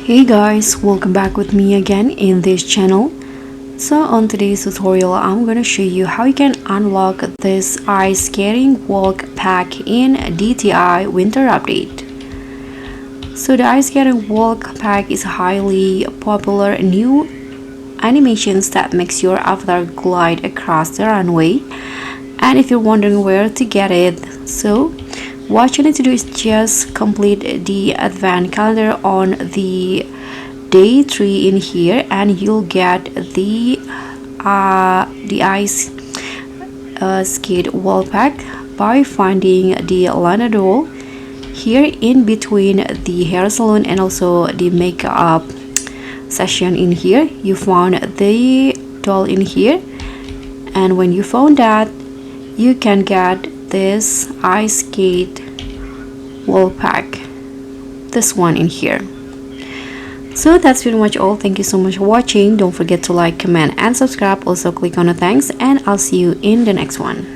Hey guys, welcome back with me again in this channel. So on today's tutorial I'm gonna show you how you can unlock this ice skating walk pack in DTI winter update. So the ice skating walk pack is a highly popular new animations that makes your avatar glide across the runway. And if you're wondering where to get it, so what you need to do is just complete the advent calendar on the day 3 in here, and you'll get the ice skate wall pack by finding the Lana doll here in between the hair salon and also the makeup session. In here you found the doll in here, and when you found that, you can get this ice skate wall pack, this one in here. So that's pretty much all. Thank you so much for watching. Don't forget to like, comment and subscribe. Also click on the thanks, and I'll see you in the next one.